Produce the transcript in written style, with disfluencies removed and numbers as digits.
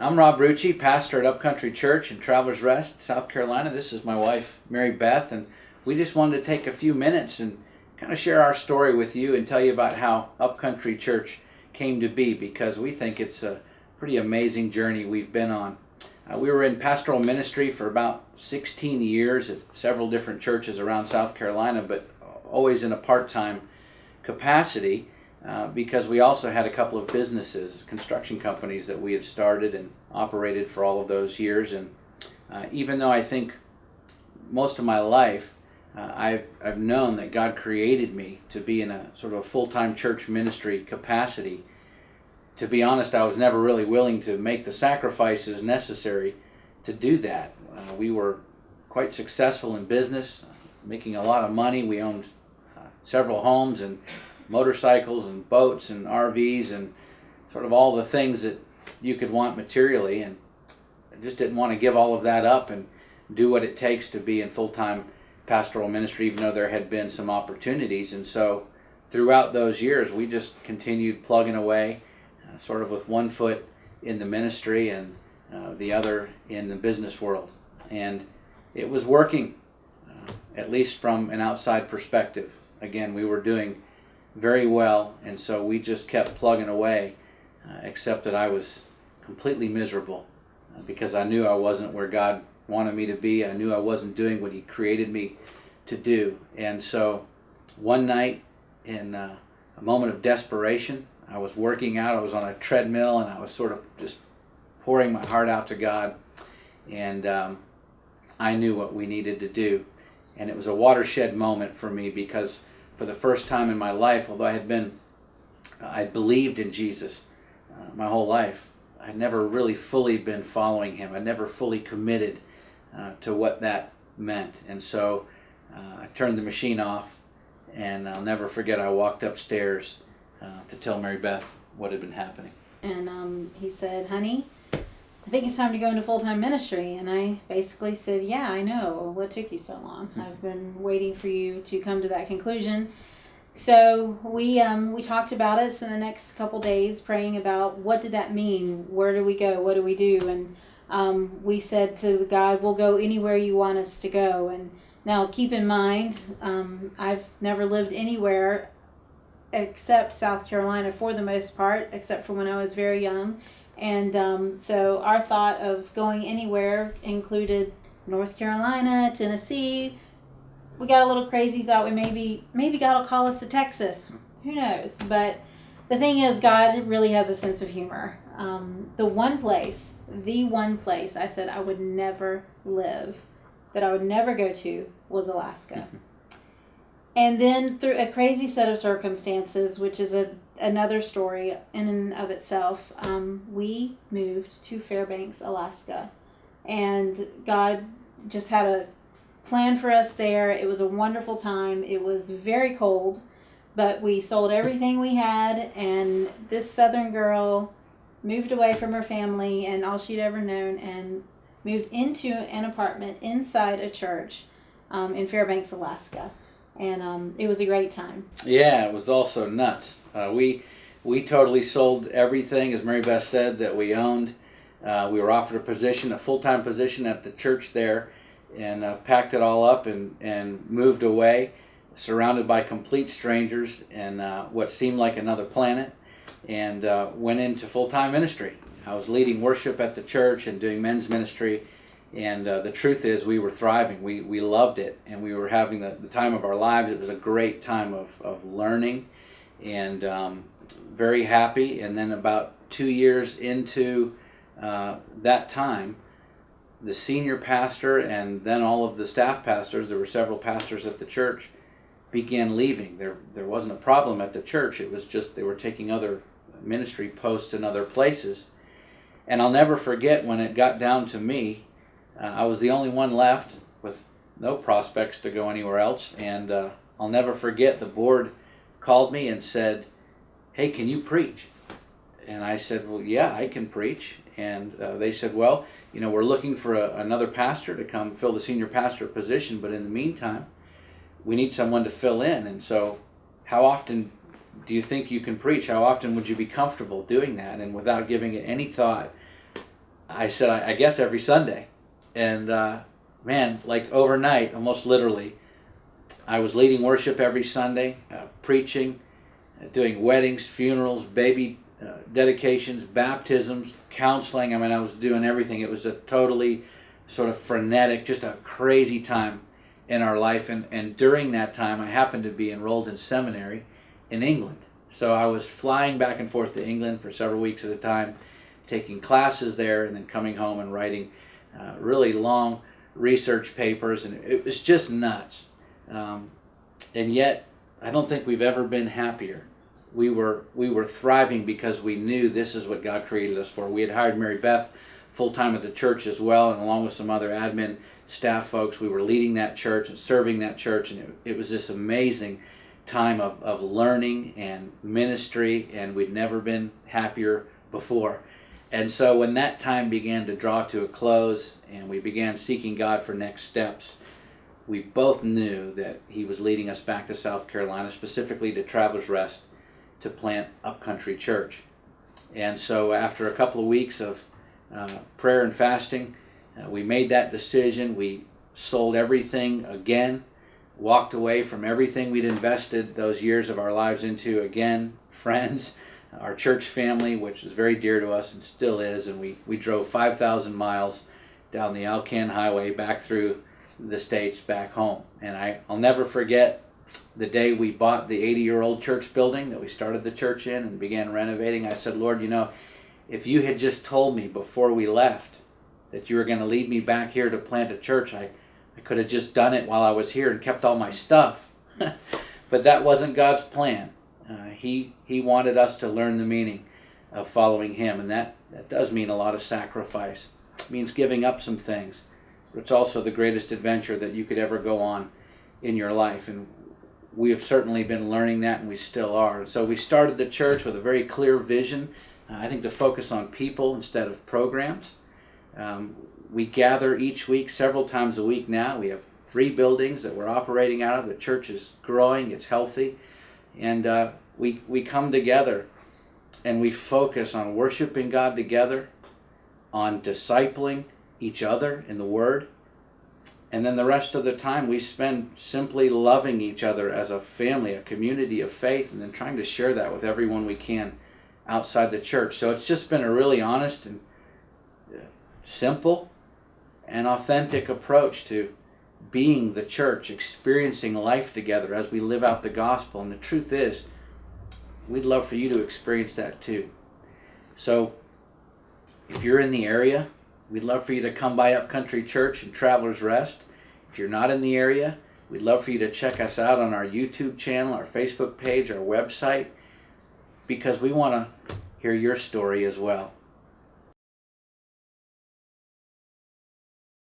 I'm Rob Rucci, pastor at Upcountry Church in Travelers Rest, South Carolina. This is my wife, Mary Beth, and we just wanted to take a few minutes and kind of share our story with you and tell you about how Upcountry Church came to be, because we think it's a pretty amazing journey we've been on. We were in pastoral ministry for about 16 years at several different churches around South Carolina, but always in a part-time capacity. Because we also had a couple of businesses, construction companies that we had started and operated for all of those years. And even though I think most of my life I've known that God created me to be in a sort of a full-time church ministry capacity, to be honest, I was never really willing to make the sacrifices necessary to do that. We were quite successful in business, making a lot of money. We owned several homes and motorcycles and boats and RVs and sort of all the things that you could want materially, and I just didn't want to give all of that up and do what it takes to be in full-time pastoral ministry, even though there had been some opportunities. And so throughout those years we just continued plugging away, sort of with one foot in the ministry and the other in the business world, and it was working, at least from an outside perspective. Again, we were doing very well, and so we just kept plugging away, except that I was completely miserable because I knew I wasn't where God wanted me to be. I knew I wasn't doing what He created me to do. And so one night, in a moment of desperation, I was working out. I was on a treadmill, and I was sort of just pouring my heart out to God, and I knew what we needed to do. And it was a watershed moment for me, because for the first time in my life, although I believed in Jesus my whole life, I'd never really fully been following Him. I'd never fully committed to what that meant. And so I turned the machine off, and I'll never forget, I walked upstairs to tell Mary Beth what had been happening. And he said, "Honey, I think it's time to go into full-time ministry." And I basically said, "Yeah, I know. What took you so long? I've been waiting for you to come to that conclusion." So we talked about it. So the next couple days, praying about what did that mean? Where do we go? What do we do? And we said to God, "We'll go anywhere you want us to go." And now keep in mind, I've never lived anywhere except South Carolina for the most part, except for when I was very young. And so our thought of going anywhere included North Carolina, Tennessee. We got a little crazy, thought we maybe God will call us to Texas. Who knows? But the thing is, God really has a sense of humor. The one place I said I would never live, that I would never go to, was Alaska. And then through a crazy set of circumstances, which is another story in and of itself, we moved to Fairbanks, Alaska. And God just had a plan for us there. It was a wonderful time. It was very cold, but we sold everything we had, and this Southern girl moved away from her family and all she'd ever known and moved into an apartment inside a church in Fairbanks, Alaska. And it was a great time. Yeah, it was also nuts. We totally sold everything, as Mary Beth said, that we owned. We were offered a full-time position at the church there, and packed it all up and moved away, surrounded by complete strangers and what seemed like another planet, and went into full-time ministry. I was leading worship at the church and doing men's ministry. And the truth is, we were thriving. We loved it, and we were having the time of our lives. It was a great time of learning, and very happy. And then about 2 years into that time, the senior pastor and then all of the staff pastors, there were several pastors at the church, began leaving. There wasn't a problem at the church. It was just they were taking other ministry posts in other places. And I'll never forget when it got down to me. I was the only one left with no prospects to go anywhere else, and I'll never forget, the board called me and said, "Hey, can you preach?" And I said, "Well, yeah, I can preach." And they said, "Well, we're looking for another pastor to come fill the senior pastor position, but in the meantime, we need someone to fill in. And so how often do you think you can preach? How often would you be comfortable doing that?" And without giving it any thought, I said, I guess every Sunday. And man, like overnight, almost literally, I was leading worship every Sunday, preaching, doing weddings, funerals, baby dedications, baptisms, counseling. I mean, I was doing everything. It was a totally sort of frenetic, just a crazy time in our life. And during that time, I happened to be enrolled in seminary in England. So I was flying back and forth to England for several weeks at a time, taking classes there, and then coming home and writing really long research papers. And it was just nuts. And yet, I don't think we've ever been happier. We were thriving because we knew this is what God created us for. We had hired Mary Beth full-time at the church as well, and along with some other admin staff folks, we were leading that church and serving that church, and it was this amazing time of learning and ministry, and we'd never been happier before. And so when that time began to draw to a close and we began seeking God for next steps, we both knew that He was leading us back to South Carolina, specifically to Travelers Rest, to plant Upcountry Church. And so after a couple of weeks of prayer and fasting, we made that decision. We sold everything again, walked away from everything we'd invested those years of our lives into again, friends, our church family, which is very dear to us and still is, and we drove 5,000 miles down the Alcan Highway back through the States back home. And I'll never forget the day we bought the 80-year-old church building that we started the church in and began renovating. I said, Lord, if you had just told me before we left that you were going to lead me back here to plant a church, I could have just done it while I was here and kept all my stuff. But that wasn't God's plan. He wanted us to learn the meaning of following Him, and that does mean a lot of sacrifice. It means giving up some things. But it's also the greatest adventure that you could ever go on in your life, and we have certainly been learning that, and we still are. And so we started the church with a very clear vision, I think, to focus on people instead of programs. We gather each week, several times a week now. We have 3 buildings that we're operating out of. The church is growing, it's healthy, and we come together and we focus on worshiping God together, on discipling each other in the Word, and then the rest of the time we spend simply loving each other as a family, a community of faith, and then trying to share that with everyone we can outside the church. So it's just been a really honest and simple and authentic approach to being the church, experiencing life together as we live out the gospel. And the truth is, we'd love for you to experience that too. So if you're in the area, we'd love for you to come by Upcountry Church and Travelers Rest. If you're not in the area, we'd love for you to check us out on our YouTube channel, our Facebook page, our website, because we want to hear your story as well.